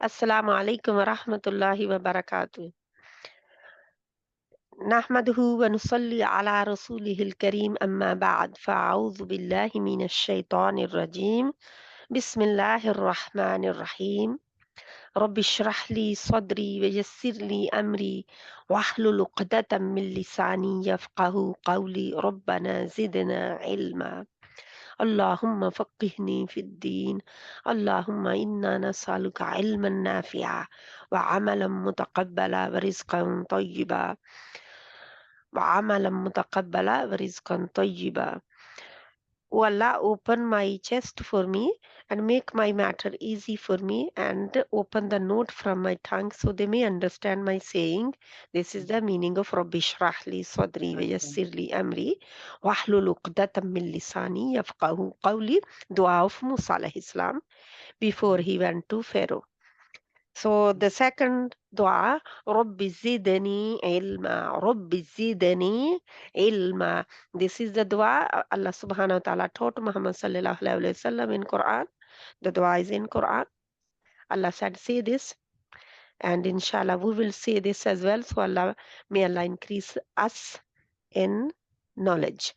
Assalamu alaikum wa rahmatullahi wa barakatuh. Nahmaduhu wa nusalli ala rasulihil kareem amma ba'd. Fa'audhu billahi minash shaitanir rajim. Bismillahir rahmanir rahim. Rabbi shrah li sadri wa yassir li amri wahlul 'uqdatam min lisani yafqahu qawli. Rabbana zidna ilma. اللهم فقهني في الدين اللهم إنا نسألك علما نافعا وعملا متقبلا ورزقا طيبا. O Allah, open my chest for me and make my matter easy for me, and open the note from my tongue so they may understand my saying. This is the meaning of Rabbi Shrah li Sadri wa Okay. Yassir li Amri Wahlul Uqdatam min Lisani Yafqahu Qawli. Dua of Musa alayhi salam before he went to Pharaoh. So the second dua, Rabbi zidni ilma, Rabbi zidni ilma. This is the dua Allah subhanahu wa ta'ala taught Muhammad sallallahu alayhi wa sallam in Quran. The dua is in Quran. Allah said, say this, and inshallah we will say this as well. So may Allah increase us in knowledge.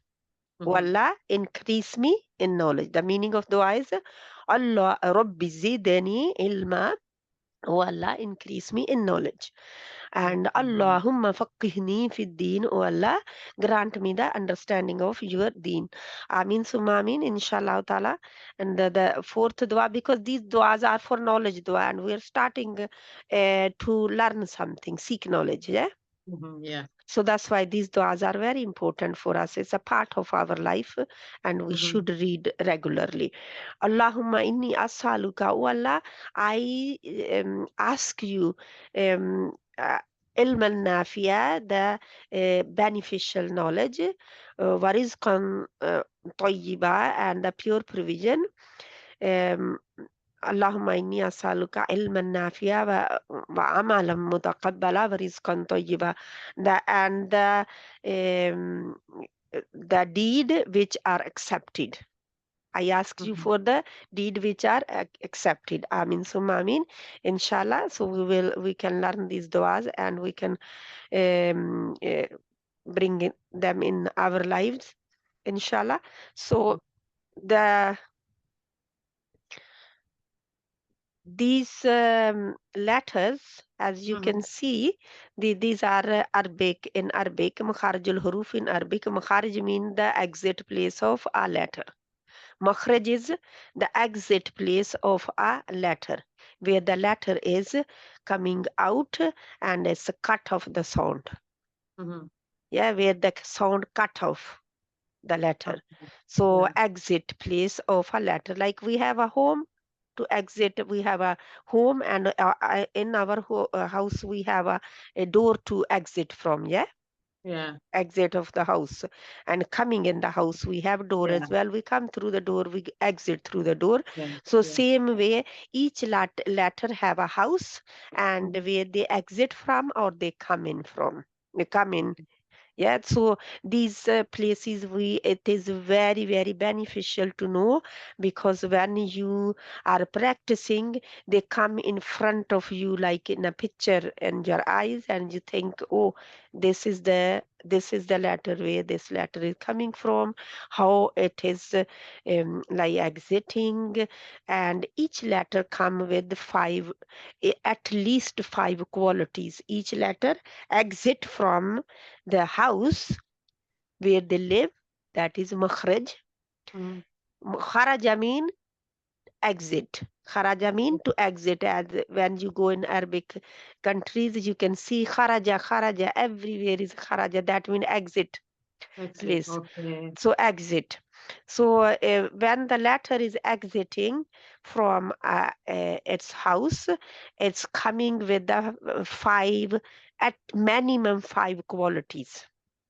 Mhm, Allah increase me in knowledge. The meaning of dua is Allah Rabbi zidni ilma. Oh Allah, increase me in knowledge. And mhm, Allahumma faqqihni fi deen. Oh Allah, grant me the understanding of your deen. Ameen summa ameen, inshallah ta'ala. And the fourth dua, because these duas are for knowledge dua, and we are starting to learn something, seek knowledge. Yeah. yeah. So that's why these du'as are very important for us. It's a part of our life and we Mhm, should read regularly. Allahumma inni as'aluka, O Allah, I ask you um, uh, ilman nafiya, the beneficial knowledge, warizqan tayyiba, and the pure provision. Um, اللهم إني أسألك علما نافعا وعملا متقبلا ورزقا طيبا. And um, the deed which are accepted. I asked you mhm, for the deed which are accepted. Amin summa amin. Inshallah. So we can learn these du'as and we can um, uh, them in our lives. Inshallah. mhm, So the these letters, as you can mhm, see, these are Arabic in Arabic, Mukharjul Huruf in Arabic. Mukharj means the exit place of a letter. Makhraj is the exit place of a letter, where the letter is coming out and it's a cut off the sound. mhm. Yeah, where the sound cut off the letter. Okay. So Yeah. exit place of a letter. Like we have a home to exit, we have a home, and in our house we have a door to exit from. Yeah, Yeah. exit of the house, and coming in the house we have door Yeah. as well. We come through the door, we exit through the door. Yeah. So Yeah. same way, each letter have a house and Mhm, where they exit from or they come in from. They come in. Yeah, so these places, it is very very beneficial to know, because when you are practicing, they come in front of you like in a picture in your eyes, and you think, oh, this is the letter, where this letter is coming from, how it is like exiting. And each letter come with at least five qualities. Each letter exit from the house where they live, that is makhraj. mhm. Kharaja mean exit. Kharaja mean to exit. As when you go in Arabic countries, you can see kharaja, kharaja, everywhere is kharaja. That means exit Exit. place. Okay. So exit. So when the letter is exiting from its house, it's coming with the five, at minimum five qualities.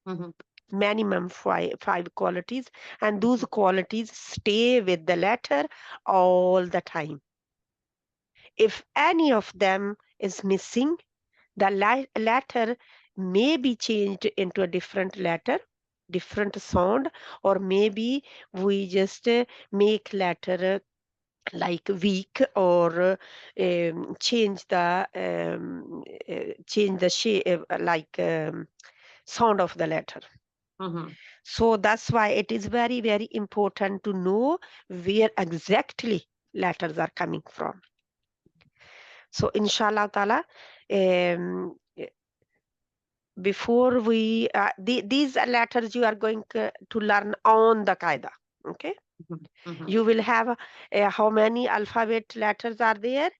Mhm, Minimum five qualities, and those mhm. qualities stay with the letter all the time. If any of them is missing, the letter may be changed into a different letter, different sound, or maybe we just make letter like weak or change the shape, like sound of the letter. Mhm. So that's why it is very, very important to know where exactly letters are coming from. So inshallah ta'ala, um, before we these letters you are going to learn on the qaida. Okay, Mhm. Mhm. you will have how many alphabet letters are there?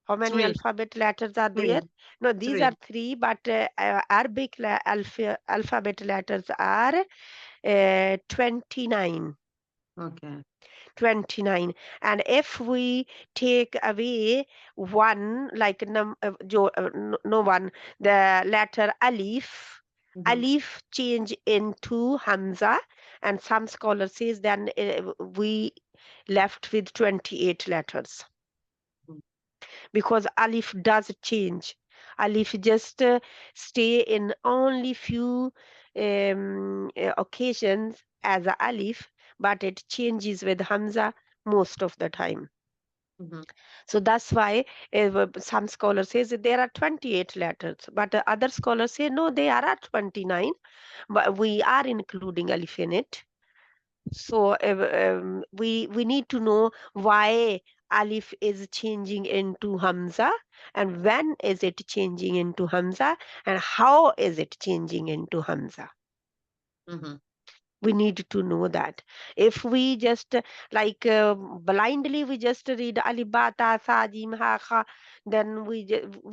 How many Three. alphabet letters are there? Three. No, these are Three. three, but Arabic alphabet letters are 29. Okay. 29. And if we take away one, like no one, the letter alif, Mhm. alif change into hamza, and some scholars says then we left with 28 letters, Mhm. because alif does change. Alif just stay in only few occasions as a alif, but it changes with hamza most of the time. Mhm. So that's why some scholars says that there are 28 letters, but other scholars say no, they are at 29, but we are including alif in it. So we need to know why alif is changing into hamza, and when is it changing into hamza, and how is it changing into hamza. Mhm. We need to know that. If we just blindly we just read alif ba ta sa jim ha kha, then we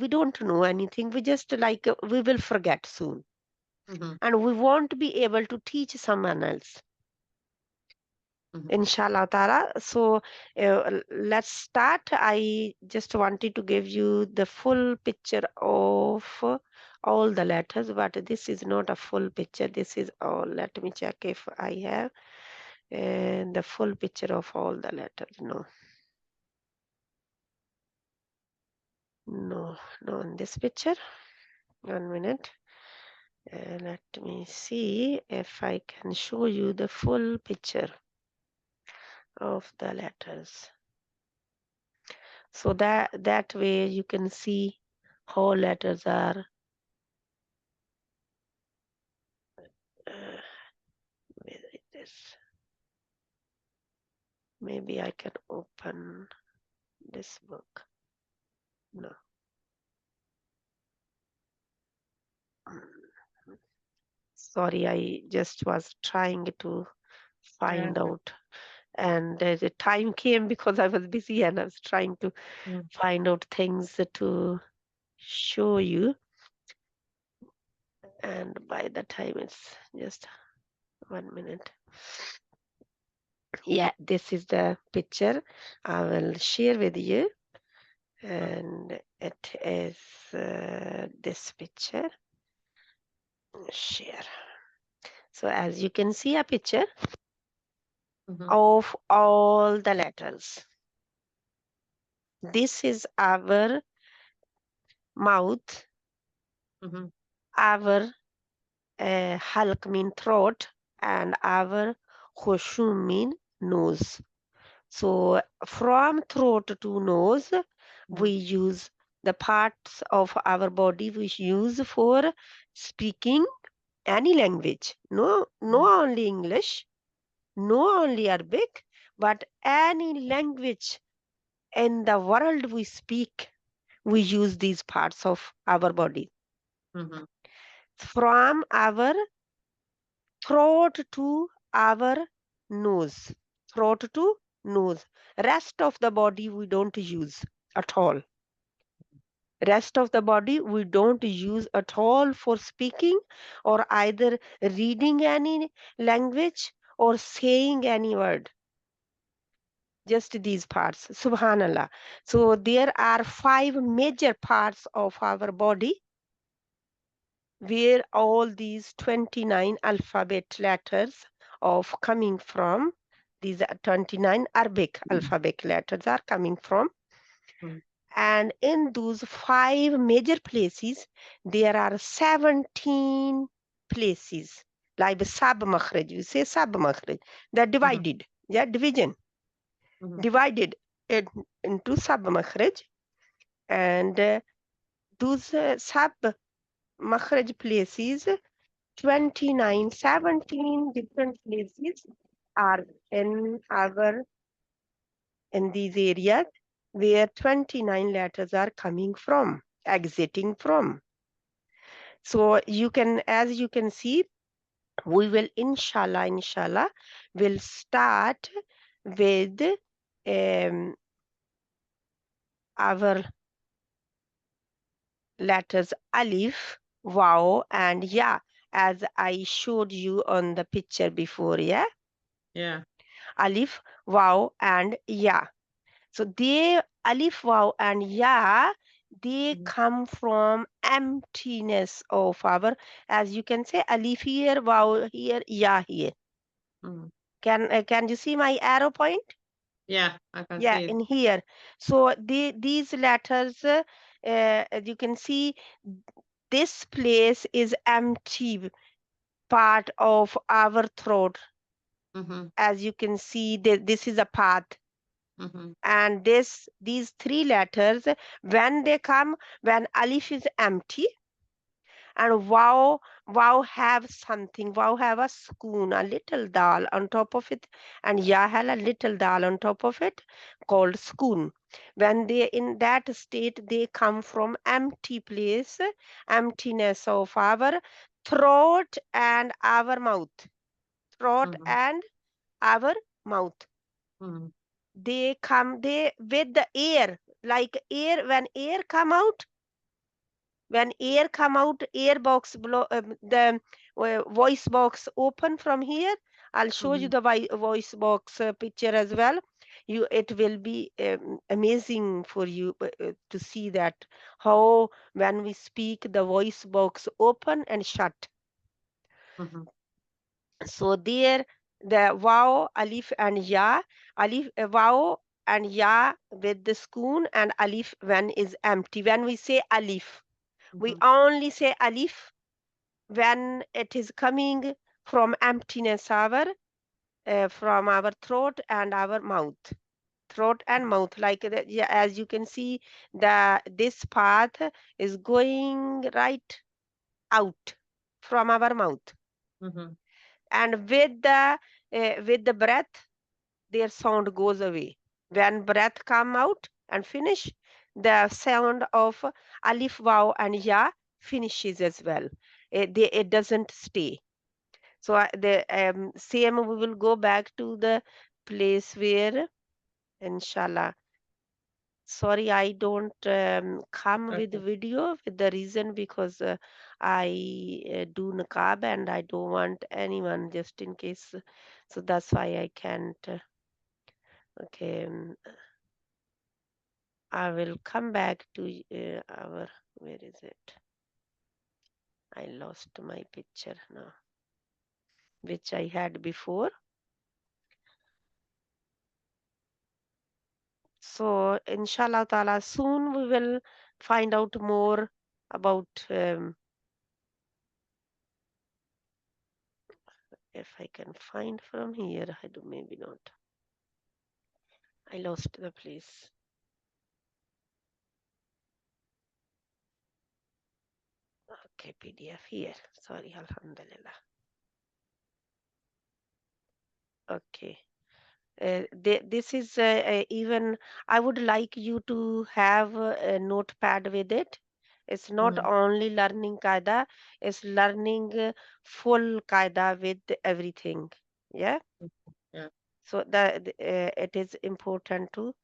don't know anything. We just we will forget soon, Mhm. and we won't be able to teach someone else. Mhm. Inshallah Tara. So let's start. I just wanted to give you the full picture of all the letters, but this is not a full picture. This is all. Let me check if I have the full picture of all the letters. No, no, no, in this picture. 1 minute. Let me see if I can show you the full picture of the letters. So that way you can see how letters are. Uh, where is this? Maybe I can open this book. No. Sorry, I just was trying to Yeah. find out, and the time came because I was busy and I was trying to Mhm. find out things to show you, and by the time it's just 1 minute. Yeah, this is the picture I will share with you, and it is this picture. Share. So as you can see a picture Mhm. of all the letters. This is our mouth, Mhm. our halq mean throat, and our khushum mean nose. So from throat to nose, we Mhm. use the parts of our body we use for speaking any language. No, Yeah. no only English, no only Arabic, but any language in the world we speak, we use these parts of our body. Mhm. From our throat to our nose. Throat to nose. Rest of the body we don't use at all. Rest of the body we don't use at all for speaking or either reading any language or saying any word. Just these parts. Subhanallah. So there are 5 major parts of our body where all these 29 alphabet letters of coming from, these are 29 Arabic alphabet letters are coming from. Mhm. And in those 5 major places, there are 17 places, like sub makhraj. You say sub makhraj. They're Mhm. divided. Yeah, division. Mhm. divided it into sub-makhraj, and those sub-makhraj places, 29, 17 different places are in our in these areas where 29 letters are coming from, exiting from. So you can, as you can see, we will inshallah will start with our letters alif, waw, and ya, as I showed you on the picture before. Yeah, Yeah. alif, waw, and ya. So they, alif, waw, and ya, they Mhm. come from emptiness of our, as you can say, alif here, waw here, ya here. Mhm. Can you see my arrow point? Yeah, I can Yeah, see it. in here. So these letters, as you can see, this place is empty part of our throat. Mhm. As you can see, this is a path, Mhm. and these three letters, when they come, when alif is empty, and wow have something, wow have a spoon, a little dal on top of it, and ya have a little dal on top of it, called spoon. When they in that state, they come from empty place, emptiness of our throat and our mouth, throat Mhm. and our mouth. Mhm. They come, they with the air, like air, when air come out, when air come out, air box blow, the voice box open from here. I'll show you Mhm. the voice box picture as well. You, it will be amazing for you to see that how when we speak, the voice box open and shut. Mhm. So there, the wow, alif, and ya, alif, wow, and ya with the spoon, and alif when is empty. When we say alif, we Mhm. only say alif when it is coming from emptiness, our from our throat and our mouth, throat and mouth. Like yeah, as you can see, the this path is going right out from our mouth, Mhm. and with the breath, their sound goes away. When breath come out and finish, the sound of alif, waw, and ya finishes as well. It doesn't stay. So the same, we will go back to the place where, inshallah. Sorry, I don't come with Okay. video with the reason because I do niqab and I don't want anyone just in case. So that's why I can't. Okay, I will come back to our. Where is it? I lost my picture now, which I had before. So, inshallah ta'ala, soon we will find out more about, if I can find from here. I do, maybe not. I lost the place. Okay, PDF here. Sorry, Alhamdulillah. Okay. This is even, I would like you to have a notepad with it. It's not Mhm. only learning qaida, it's learning full qaida with everything. Yeah. Yeah. So it is important to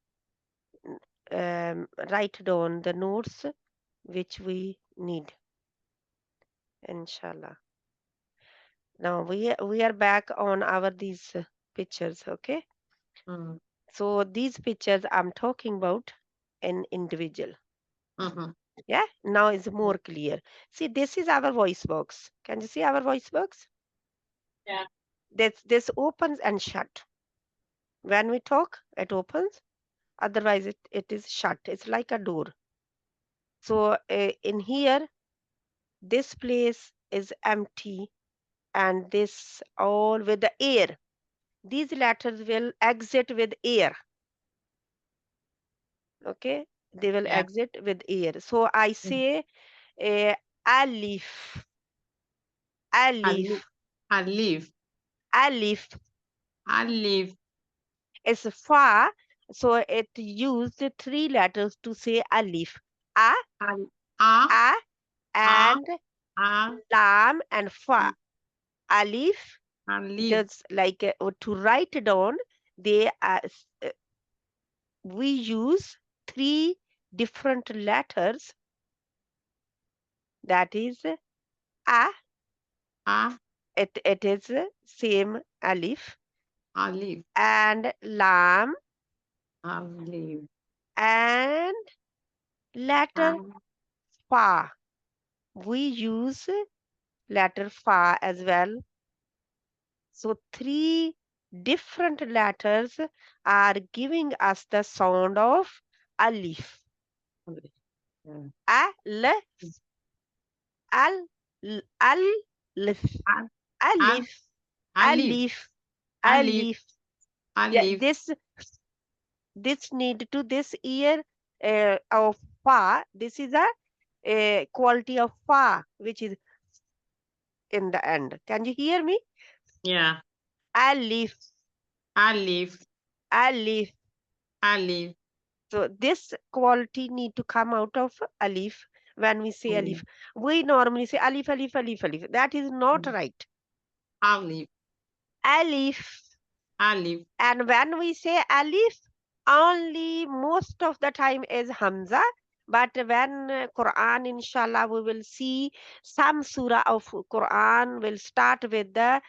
write down the notes which we need, inshallah. Now we are back on our these pictures, okay? Mhm. So these pictures I'm talking about an individual. Mhm. Yeah, now is more clear. See, this is our voice box. Can you see our voice box? Yeah. This opens and shut. When we talk, it opens. Otherwise, it is shut. It's like a door. So in here, this place is empty, and this all with the air. These letters will exit with air. Okay, they will Yeah. exit with air. So I Mm. say alif, Alif. alif, Alif. alif Alif. is fa. So it used three letters to say alif. A, Al. A. a, A. and A. lam and fa. Alif, Alif. just like to write down, they are, we use three different letters. That is a, A. it is same alif, Alif. and lam, Alif. and letter Al. fa. We use letter fa as well. So three different letters are giving us the sound of alif. Alif. Yeah. Alif, al, alif, Al. Al. alif, Alif. alif, Alif. alif. Yeah, Alif. this need to this ear of fa. This is a quality of fa which is in the end. Can you hear me? Yeah. Alif, Alif. alif. Alif. So this quality need to come out of alif when we say Alif. alif. We normally say alif, alif, alif, alif. That is not Mm. right. Alif. Alif. Alif. And when we say alif, only most of the time is Hamza. But when Quran, inshallah, we will see some surah of Quran will start with the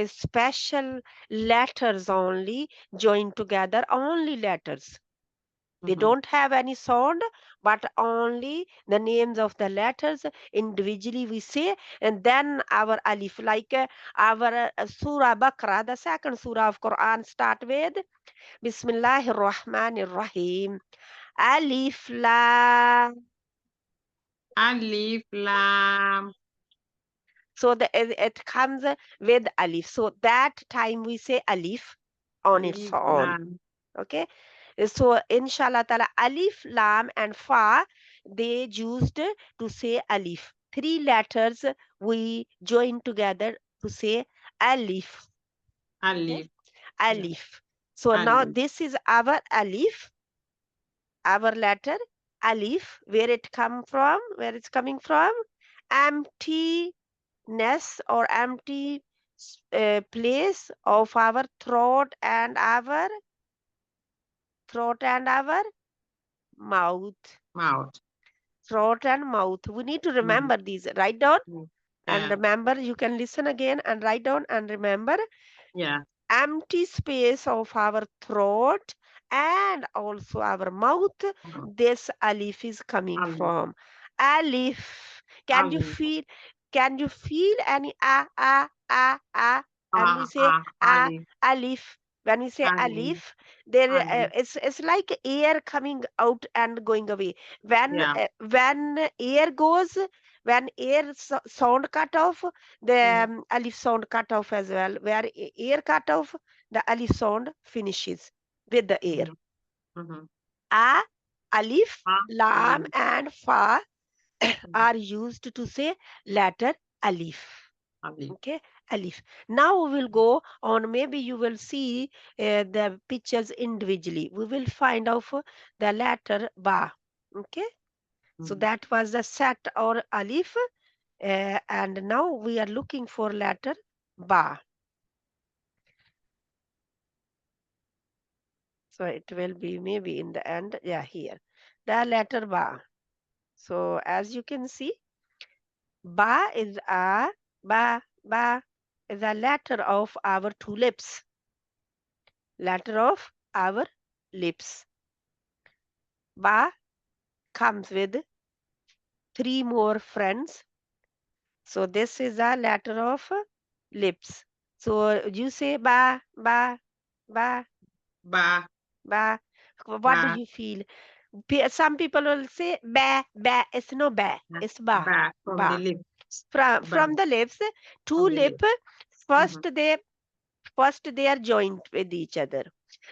special letters only, joined together, only letters. They Mhm. don't have any sound, but only the names of the letters individually we say, and then our alif, like our Surah Baqarah, the second surah of Quran, start with Bismillahir Rahmanir Rahim. Alif Lam. Alif. Lam. So it comes with alif. So that time we say alif on its Alif. own. Lam. Okay. So inshallah ta'ala, alif, lam, and fa, they used to say alif. Three letters we join together to say alif. Okay, Alif. Yeah. alif. So now Alif. this is our alif, our letter alif. Where it come from? Where it's coming from? Emptiness or empty place of our throat and our mouth. Mouth. Throat and mouth. We need to Mhm. remember these. Write down Mm. and Yeah. remember. You can listen again and write down and remember. Yeah. Empty space of our throat and also our mouth. Mhm. This alif is coming Alif. from. Alif. Can you Alif. feel? Can you feel any and we Ah. say Ah. a Alif. alif? When we say Alif. alif, there Alif. it's like air coming out and going away. Yeah. When air goes, when air sound cut off, the Mm. alif sound cut off as well. Where air cut off, the alif sound finishes with the air. Mhm. Mhm. A, alif, Ah. lam, Alif. and fa Mhm. are used to say letter alif. Alif. Okay, alif. Now we will go on. Maybe you will see the pictures individually. We will find out the letter ba. Okay, so Mhm. that was the set or alif, and now we are looking for letter ba. So it will be maybe in the end, yeah, here, the letter ba. So as you can see, ba is ba is a letter of our two lips, letter of our lips. Ba comes with three more friends. So this is a letter of lips. So you say ba, Ba. ba. What do Ba. you feel? Some people will say ba. It's no ba. Yeah. It's ba, Ba. From the ba. lips. Ba. From the lips, two From the lip. lips. First Mhm. they first they are joined with each other.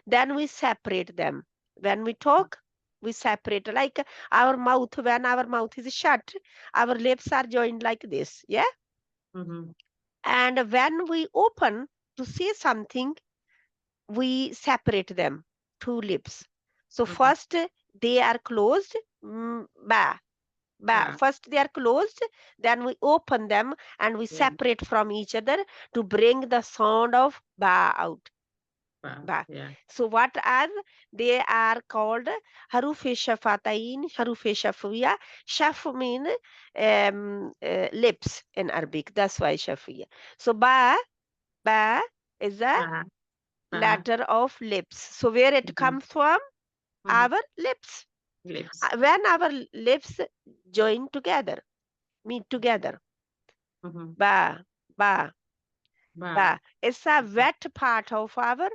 Then we separate them. When we talk, we separate, like our mouth, when our mouth is shut, our lips are joined like this, yeah. Mhm. And when we open to say something, we separate them, two lips. So Mhm. first they are closed, ba, ba. Ba. First they are closed, then we open them and we Yeah. separate from each other to bring the sound of ba out. Ba. Ba. Yeah. So what are they are called? Harufe shafatain, harufe shafiya. Shaf mean lips in Arabic. That's why shafiya. So ba is a Ba. Ba. letter of lips. So where it Mhm. comes from? Mhm. Our lips. Lips. When our lips join together, meet together, Mhm. ba, ba, Ba. ba. It's a Mhm. wet part of our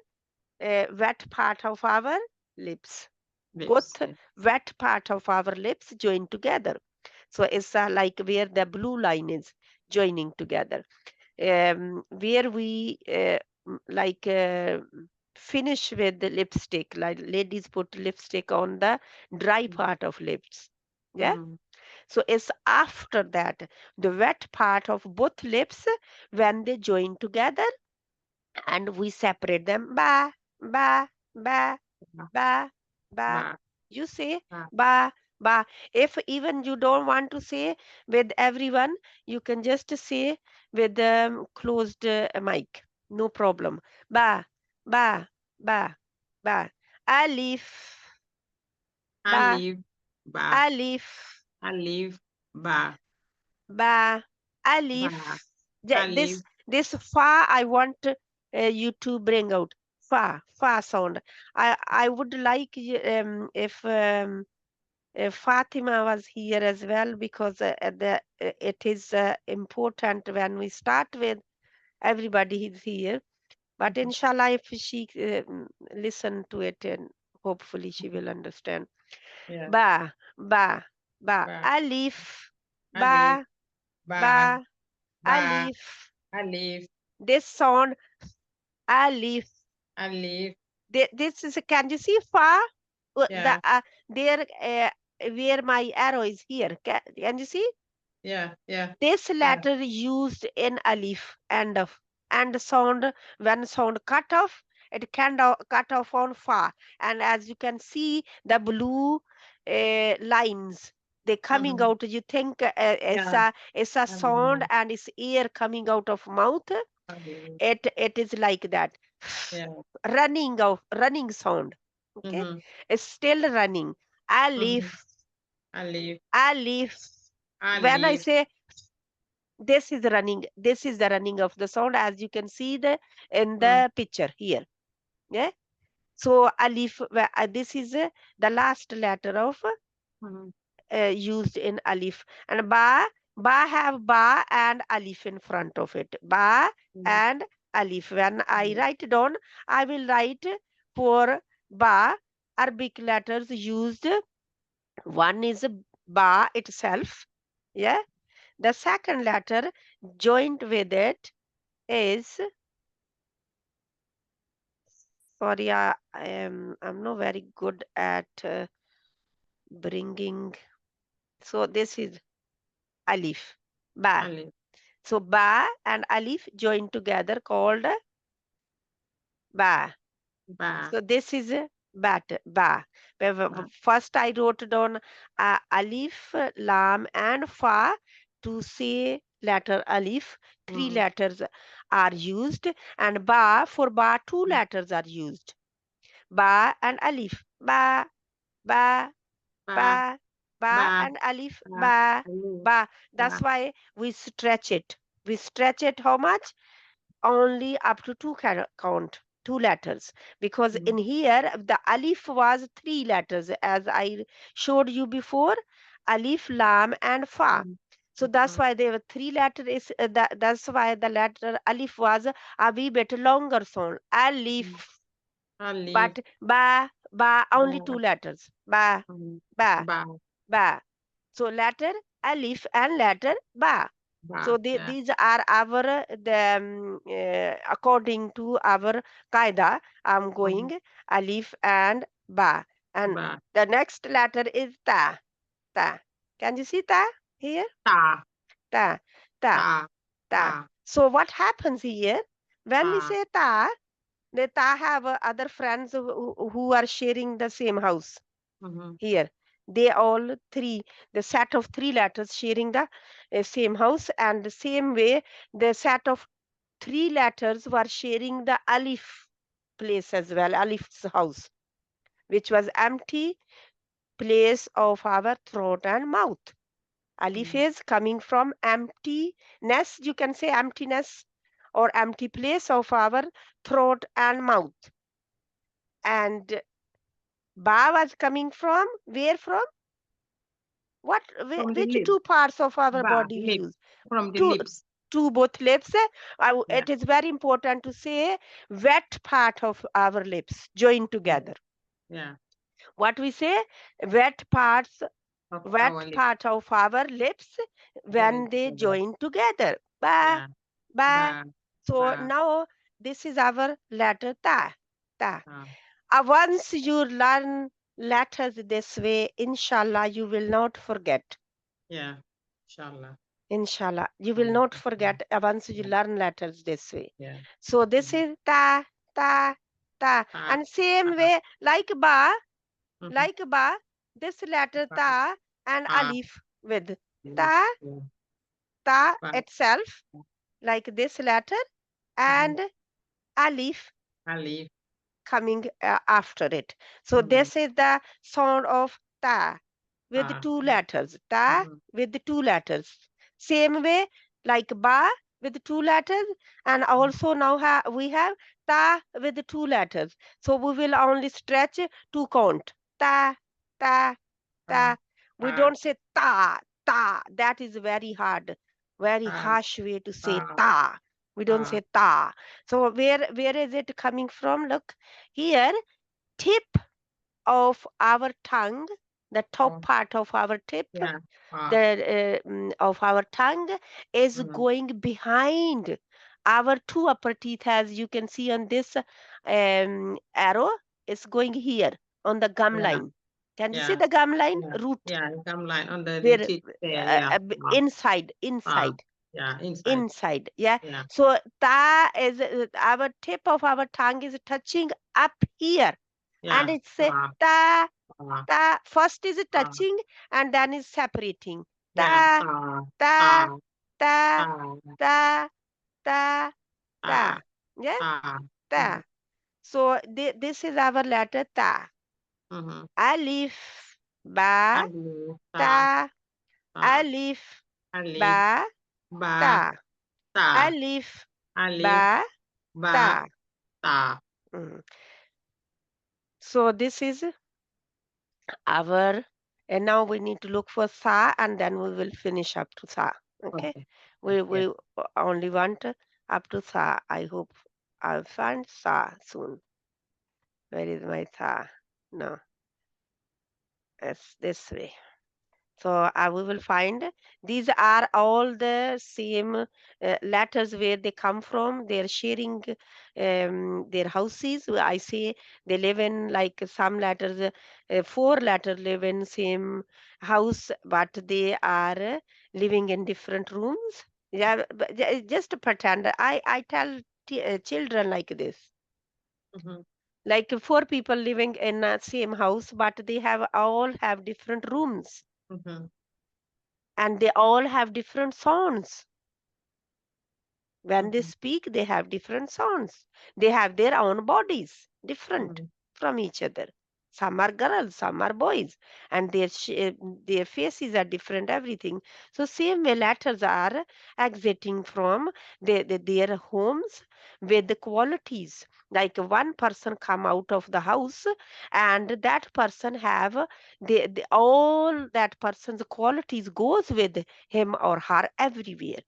lips. Lips. Both Yeah. wet part of our lips join together. So it's like where the blue line is joining together. Where we like finish with the lipstick, like ladies put lipstick on the dry Mhm. part of lips, yeah. Mhm. So it's after that, the wet part of both lips, when they join together and we separate them, ba, ba, ba, Ba. ba, ba. Ba. You say Ba. ba, ba. If even you don't want to say with everyone, you can just say with the closed mic. No problem. Ba, ba, ba, ba. Alif, ba, Alif. Ba. alif, Alif. Ba. ba, Ba. alif. Alif. This fa I want you to bring out. Fa sound. I would like if Fatima was here as well, because it is important when we start with everybody is here. But Mhm. inshallah, if she listen to it, and hopefully she Mhm. will understand. Yeah. Ba, ba, ba. Ba. Alif, Alif. ba, Ba. ba, Ba. alif. Alif. This sound, alif. Alif. This is, can you see fa? The Yeah. there where my arrow is here. Can you see? Yeah. Yeah. This Yeah. letter used in alif and sound, when sound cut off, it can cut off on fa. And as you can see, the blue lines they coming Mhm. out. You think Yeah. it's a sound Alif. and it's air coming out of mouth. Alif. It is like that, Yeah. running sound. Okay, Mhm. it's still running. Mhm. Alif, Alif. alif. When I Alif. say this is the running of the sound, as you can see the in Mm. the picture here, yeah. So alif, this is the last letter of Mhm. used in alif. And ba have ba and alif in front of it, ba Mhm. and alif. When I Mhm. write down, I will write for ba Arabic letters used. One is ba itself, yeah. The second letter joined with it is, sorry, I'm not very good at bringing. So this is alif, ba. Alif. So ba and alif joined together called ba. Ba. So this is ba. Ba. First I wrote down alif, lam and fa to say letter alif. Three Mm. letters are used, and ba, for ba two Mm. letters are used. Ba and alif. Ba, ba, Ba. ba, ba Ba. and alif. Ba. Ba, Alif. ba. That's Ba. why we stretch it. We stretch it how much? Only up to two count, two letters. Because Mhm. in here, the alif was three letters, as I showed you before, alif, lam, and fa. Mhm. So that's Mhm. why there were three letters. That's why the letter alif was a wee bit longer sound. Mm. Alif. Alif. But ba only two Ba. letters. Ba, Mm. ba, Ba. ba. So letter alif and letter ba. Ba. So Yeah. these are our according to our qaida. I'm Mhm. going alif and ba. And Ba. the next letter is ta. Ta. Can you see ta here? Ta. Ta. Ta. Ta. Ta. Ta. So what happens here? When we Ta. say ta, the ta have other friends who are sharing the same house Mhm. here. They all three, the set of three letters sharing the same house, and the same way the set of three letters were sharing the alif place as well, alif's house, which was empty place of our throat and mouth. Alif Mhm. is coming from emptiness, you can say emptiness or empty place of our throat and mouth. And ba was coming from where from? What From the which lips. two parts of our Ba. body we Lips. use? From the Two lips. both lips. Yeah. It is very important to say wet part of our lips join Yeah. together. Yeah. What we say? Wet parts, Of our wet lips. part of our lips Join when they together. join together. Ba, Yeah. ba. Ba. So Ba. now this is our letter ta. Ta. Ta. Once you learn letters this way, inshallah, you will not forget. Yeah. Inshallah. Inshallah, you will Mm, not mm, forget once you yeah. learn letters this way. Yeah. So this Mhm. is ta, ta, ta. Ta. And same Ta. way, Mhm. like ba, this letter Ba. ta and Ta. alif with Mm, ta, yeah. ta Ba. itself, like this letter, Mhm. and alif Alif. coming after it. So Mhm. this is the sound of ta with Ta. two letters. Ta Mhm. with two letters. Same way like ba with two letters, and Mhm. also now we have ta with two letters. So we will only stretch to count. Ta, ta, Ta. ta. We Ta. don't say ta, ta. That is very hard, very Ta. harsh way to say Ta. ta. We don't Ta. say ta. So where is it coming from? Look here, tip of our tongue, the top Oh. part of our tip, Yeah. Ta. the of our tongue is Mhm. going behind our two upper teeth, as you can see on this arrow. It's going here on the gum Yeah. line. Can you see Yeah. the gum line Yeah. root? Yeah. Come line under the Where teeth there. Yeah. Ta. inside, Ta. inside, Yeah. Inside. inside. Yeah. Yeah. So ta is our tip of our tongue is touching up here, and Yeah. it's Ta. ta, Ta. ta. First is Ta. touching and then is separating. Yeah. Ta, Ta. ta, Ta. ta, Ta. ta, ta, ta. Ta. Yeah, Ta. Mhm. ta. So this is our letter ta. Mhm. Alif, ba, Alif. Ta. ta. Ta. Alif, Alif. ba, Ba. ta. Ta. Alif, Alif. ba, Ba. ta. Ta. Mm. So this is our, and now we need to look for sa, and then we will finish up to sa. Okay, Okay. Yes. we only want up to sa. I hope I'll find sa soon. Where is my sa? No, it's this way. So we will find these are all the same letters where they come from. They're sharing their houses. I say they live in like some letters, four letters live in same house, but they are living in different rooms. Yeah, but just pretend. I tell children like this. Mhm. Like four people living in a same house, but they have all have different rooms, Mhm. and they all have different sounds. When they Mhm. speak, they have different sounds. They have their own bodies, different Mhm. from each other. Some are girls, some are boys, and their faces are different, everything. So same way letters are exiting from their homes with the qualities. Like one person come out of the house, and that person have all that person's qualities goes with him or her everywhere.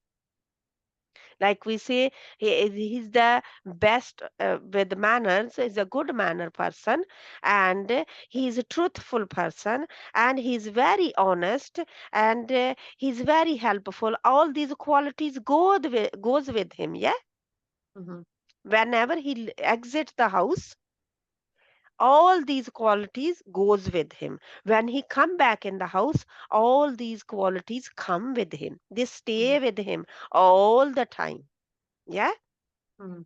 Like we say, he's the best with manners, he's a good manner person, and he's a truthful person, and he's very honest, and he's very helpful. All these qualities goes with him, yeah. Mhm. Whenever he exits the house, all these qualities goes with him. When he come back in the house, all these qualities come with him. They Mhm. stay with him all the time. Yeah. Mhm.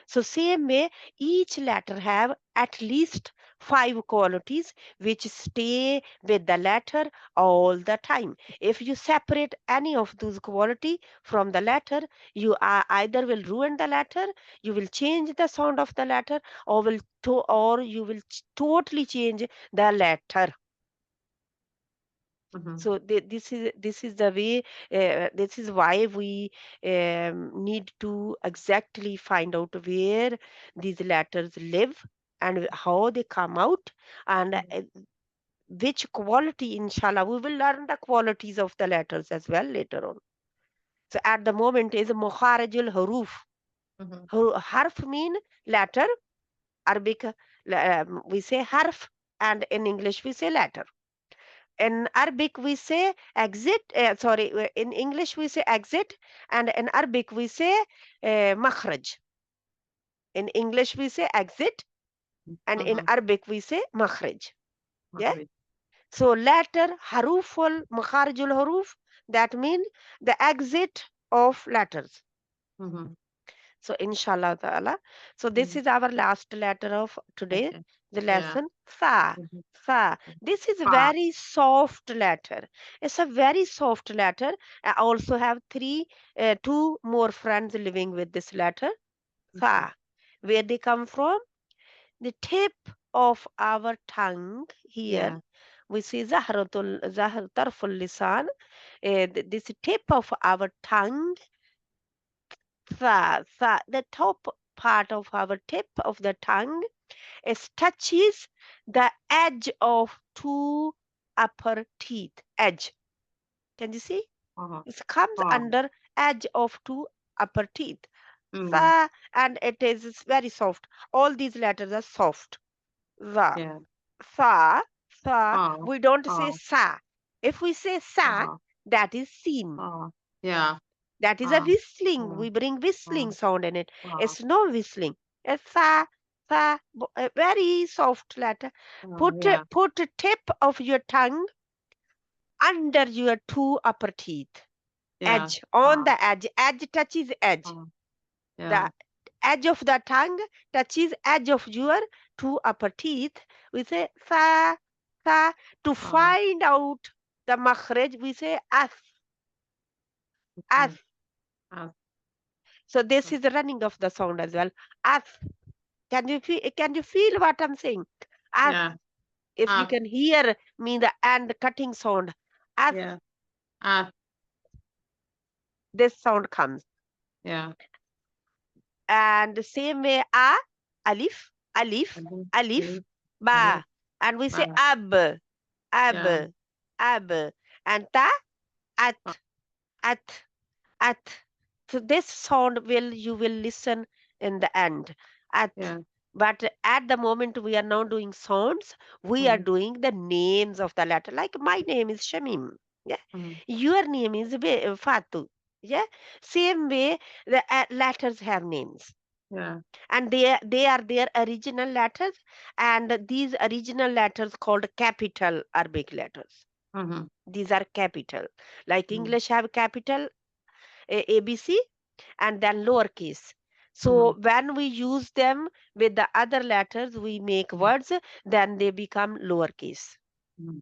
So same way, each letter have at least five qualities which stay with the letter all the time. If you separate any of those quality from the letter, you are either will ruin the letter, you will change the sound of the letter, or you will totally change the letter. Mhm. So this is the way. This is why we need to exactly find out where these letters live and how they come out, and Mhm. which quality. Inshallah, we will learn the qualities of the letters as well later on. So at the moment is mukharajul huruf. Mhm. Harf mean letter. Arabic, we say harf, and in English we say letter. In Arabic we say exit, sorry, in English we say exit, and in Arabic we say makhraj. In English we say exit, and in Mhm. Arabic we say makhraj. Yeah. Agree. So letter haruful makharijul haruf, that means the exit of letters. Mhm. So inshallah ta'ala. So this Mhm. is our last letter of today, Okay. the Yeah. lesson. Sa. Mhm. Sa. This is a Pa. very soft letter. It's a very soft letter. I also have two more friends living with this letter. Okay. Sa. Where they come from? The tip of our tongue here. Yeah. We see Zahr Tarful Lisan. This tip of our tongue, the top part of our tip of the tongue, it touches the edge of two upper teeth. Edge. Can you see? Uh-huh. It comes Pa. under edge of two upper teeth. Mm. Sa, and it is very soft. All these letters are soft. Za. Yeah. Sa, sa. Pa. We don't say Pa. sa. If we say sa, Uh-huh. that is seen. Pa. Yeah. That is a Pa. whistling. Pa. We bring Pa. whistling sound in it. Pa. It's no whistling. It's a very soft letter. Yeah. Put a tip of your tongue under your two upper teeth. Yeah. Edge, on Pa. the edge. Edge touches edge. Pa. The Yeah. edge of the tongue touches edge of your two upper teeth. We say sa. To Pa. find out the makhraj, we say as. Okay. Uh, So this uh, is the running of the sound as well. As. Can you feel what I'm saying? As. yeah. If you Uh, can hear me, the and cutting sound, as yeah. Uh, this sound comes. yeah. And the same way alif, alif, Mhm. alif, Leave. ba. Leave. And we say Bye. ab, Yeah. ab. And ta, at, Uh, at, at. So this sound you will listen in the end. At. yeah. But at the moment we are now doing sounds, we are Mhm. doing the names of the letter. Like my name is Shamim. Yeah. Mhm. Your name is Fatu. Yeah. Same way the letters have names. Yeah. And they are their original letters, and these original letters called capital Arabic letters. Mhm. These are capital. Like Mhm. English have capital ABC and then lowercase. So Mhm. when we use them with the other letters, we make Mhm. words, then they become lowercase. Mhm.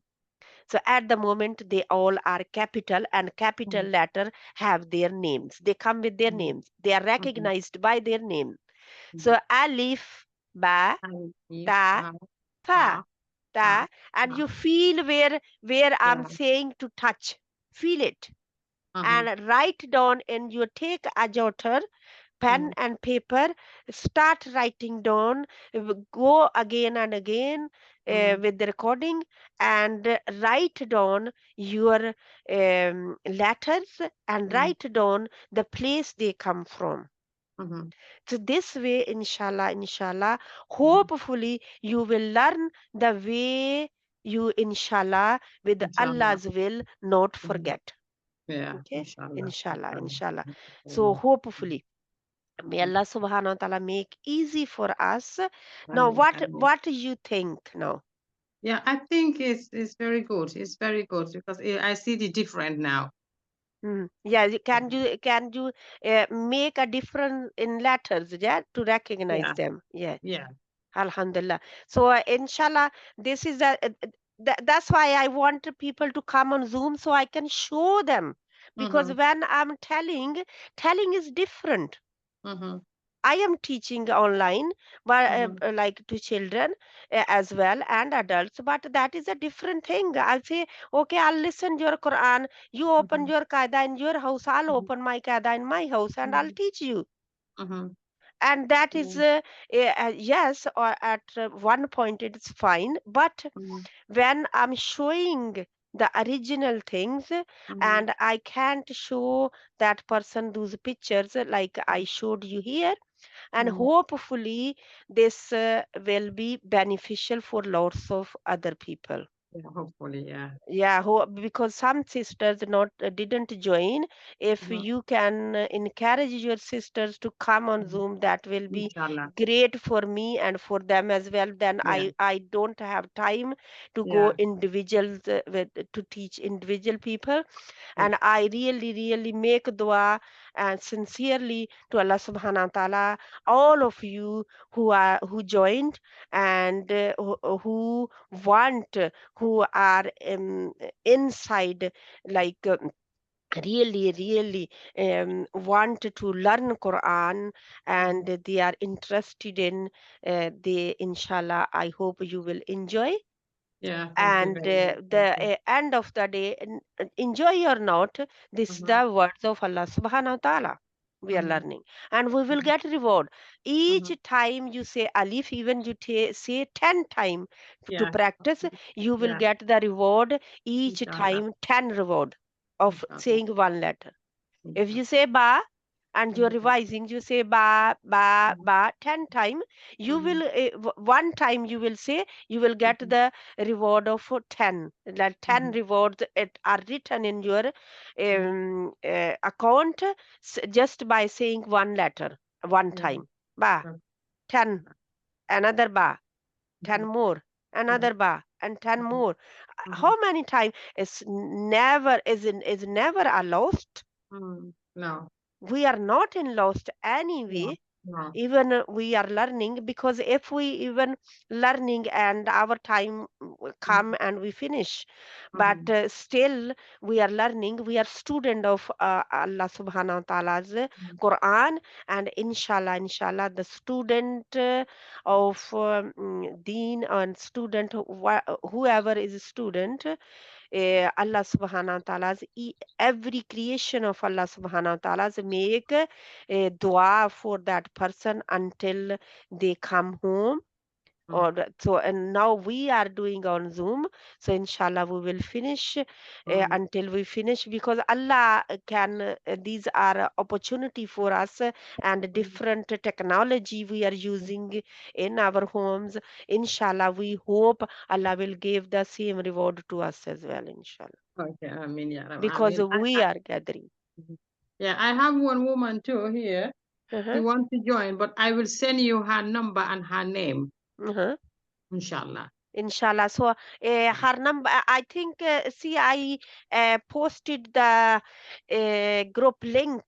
So at the moment, they all are capital, and capital Mhm. letter have their names. They come with their Mhm. names. They are Mhm. recognized by their name. Mhm. So alif, ba, I if ta, ta, ba ta, and ba. you feel where I'm Yeah. saying to touch. Feel it Mhm. and write down, and you take a jotter, pen Mhm. and paper, start writing down, go again and again Mhm. with the recording, and write down your letters, and Mhm. write down the place they come from. Mhm. So this way, inshallah, Mhm. hopefully you will learn the way you, inshallah, with Inshallah. Allah's will, not Mhm. forget. Yeah. Okay, Inshallah. inshallah, Inshallah. inshallah. So Inshallah. hopefully. May Mhm. Allah subhanahu wa ta'ala make easy for us. Now, Amen. Amen. what do you think now? Yeah, I think it's very good. It's very good because I see the different now. Yeah, Mhm. can you make a difference in letters, yeah, to recognize Yeah, them? Yeah, yeah. Alhamdulillah. So, inshallah, this is that's why I want people to come on Zoom so I can show them, because Mm-hmm. when I'm telling is different. Mm-hmm. I am teaching online, but Mm-hmm. like to children as well and adults. But that is a different thing. I'll say, okay, I'll listen your Quran. You open Mm-hmm. your qaida in your house. I'll Mm-hmm. open my qaida in my house, and I'll teach you. Mm-hmm. And that is Mm-hmm. yes, or at one point it's fine. But Mm-hmm. when I'm showing the original things, Mm-hmm. and I can't show that person those pictures like I showed you here, and Mm-hmm. hopefully this will be beneficial for lots of other people. Yeah, hopefully, yeah. Yeah, because some sisters not didn't join. If Mm-hmm. you can encourage your sisters to come on Mm-hmm. Zoom, that will be Inshallah. great for me and for them as well. Then Yeah, I don't have time to go yeah, individuals to teach individual people. yeah. And I really make dua and sincerely to Allah subhanahu wa ta'ala, all of you who joined, and who want, who are inside, like really want to learn Quran, and Mm-hmm. they are interested in, they inshallah I hope you will enjoy. Yeah, thank you And very much. Thank you. the end of the day, enjoy or not, this is Mm-hmm. the words of Allah subhanahu wa ta'ala we are Mm-hmm. learning, and we will Mm-hmm. get reward each Mm-hmm. time you say alif. Even you say 10 time to Yeah. practice, you will Yeah. get the reward each Inshallah. time, 10 reward of Inshallah. saying one letter. If Inshallah. you say ba and you're Mm-hmm. revising, you say ba 10 time, you Mm-hmm. will one time you will say, you will get Mm-hmm. the reward of 10. That 10 Mm-hmm. rewards are written in your account, just by saying one letter one Mm-hmm. time. Ba Yeah. 10, another ba, 10 Mm-hmm. more, Mm-hmm. another ba, and 10 Mm-hmm. more. Mm-hmm. How many times? Is never a lost. Mm. No. We are not in lost No. anyway. No. Even we are learning, because if we even learning and our time will come Mm-hmm. and we finish, but Mm-hmm. still we are learning. We are student of Allah subhanahu wa ta'ala's Mm-hmm. Quran, and inshallah the student of deen, and student whoever is a student, Allah subhanahu wa ta'ala's every creation of Allah subhanahu wa ta'ala's make dua for that person until they come home. Or so, and now we are doing on Zoom, so inshallah we will finish Mm-hmm. until we finish, because Allah can these are opportunity for us, and different technology we are using in our homes. Inshallah we hope Allah will give the same reward to us as well, inshallah, Okay. I mean, yeah. I because mean, we are gathering. Mhm. Yeah. I have one woman too here. She Uh-huh, wants to join, but I will send you her number and her name, uh-huh. inshallah. Inshallah. So, her number, I think, see, I posted the group link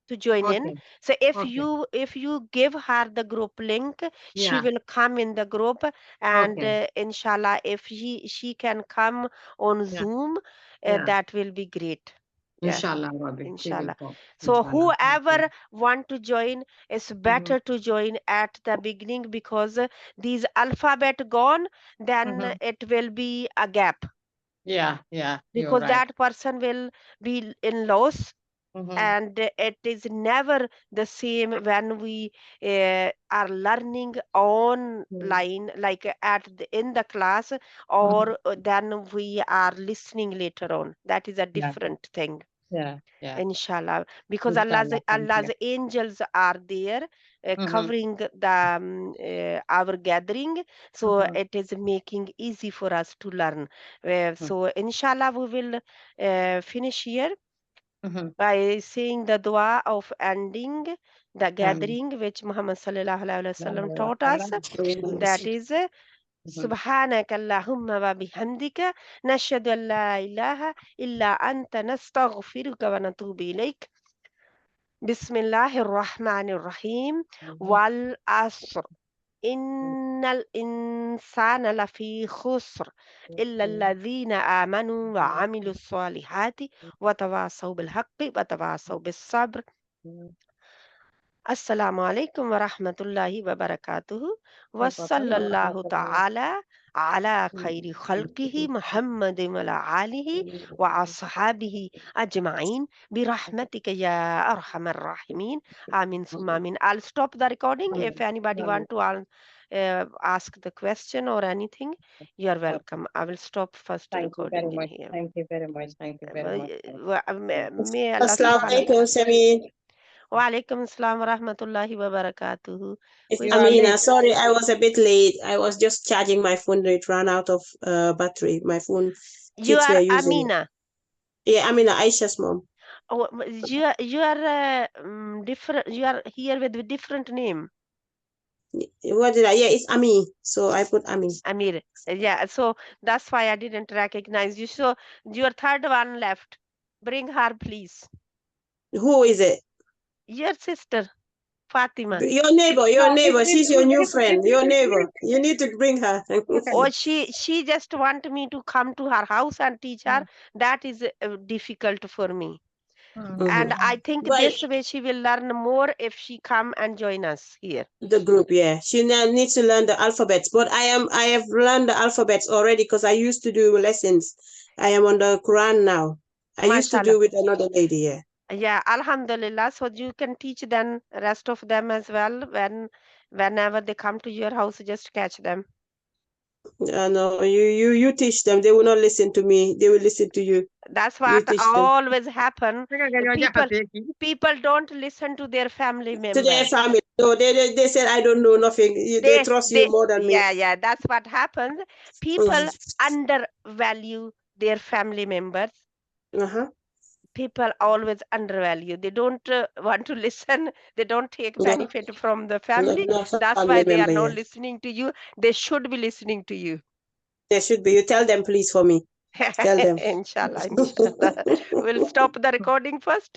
to join in. Okay. So Okay. if you give her the group link, she Yeah. will come in the group, and Okay. inshallah, if she can come on Yeah. Zoom, Yeah. that will be great. Yeah. Inshallah, Rabbi. She will Inshallah. come. So Inshallah. Thank you. whoever want to join, it's Mm-hmm. better to join at the beginning, because these alphabet gone, then Mm-hmm. it will be a gap, Yeah. Yeah. You're because right. that person will be in loss, Mm-hmm. and it is never the same when we are learning online, like in the class, Mm-hmm. or then we are listening later on. That is a Yeah. different thing. Yeah. Yeah. Inshallah, because Inshallah. Thank you. Allah's angels are there Mm-hmm. covering the our gathering, so Mm-hmm. it is making easy for us to learn. So inshallah, we will finish here Mm-hmm. by saying the dua of ending the gathering which Muhammad sallallahu alaihi wasallam taught us, that is سبحانك اللهم وبحمدك نشهد أن لا إله إلا أنت نستغفرك ونتوب إليك بسم الله الرحمن الرحيم والعصر إن الإنسان لفي خسر إلا الذين آمنوا وعملوا الصالحات وتواصوا بالحق وتواصوا بالصبر السلام عليكم ورحمة الله وبركاته وصلى الله تعالى على خير خلقه محمد وعلى آله وأصحابه أجمعين برحمتك يا أرحم الراحمين آمين ثم آمين. I'll stop the recording. If anybody want to ask the question or anything, you're welcome. I will stop first Thank you very recording in much. here. Thank you very much. Thank you very much. May Allah Assalamu subhanahu alaikum, Sami. Walaikum assalam wa rahmatullahi wa barakatuhu. It's Who is You are Amina. late. speaking? Sorry, I was a bit late. I was just charging my phone. It ran out of battery. My phone, You kids are were using it. Amina. Yeah, Amina, Aisha's mom. Oh, you are different. You are here with a different name, What did I? Yeah, it's Ami. So I put Ami. Amir. Yeah, so that's why I didn't recognize you. So your third one left. Bring her, please. Who is it? Your sister, Fatima. Your neighbor. Your No, neighbor. She's your new friend. Your neighbor. You need to bring her. okay. Or she just want me to come to her house and teach her. That is difficult for me. And I think But this way she will learn more if she come and join us here. the group, yeah. She now needs to learn the alphabets. But I have learned the alphabets already because I used to do lessons. I am on the Quran now. I used to Mashallah. do with another lady, yeah. Yeah, Alhamdulillah. So you can teach them rest of them as well whenever they come to your house, just catch them. No, you teach them. They will not listen to me. They will listen to you. That's You what teach them always happen. People don't listen to their family to their members. family. No, they said I don't know nothing. They trust you They more than me. yeah, that's what happens. People undervalue their family members. Uh-huh. People always undervalue. They don't want to listen. They don't take No, benefit from the no, family. no That's why family they are member. not Yeah, listening to you. They should be listening to you. there should be. You tell them, please, for me. Tell them. Inshallah, inshallah. We'll stop the recording first.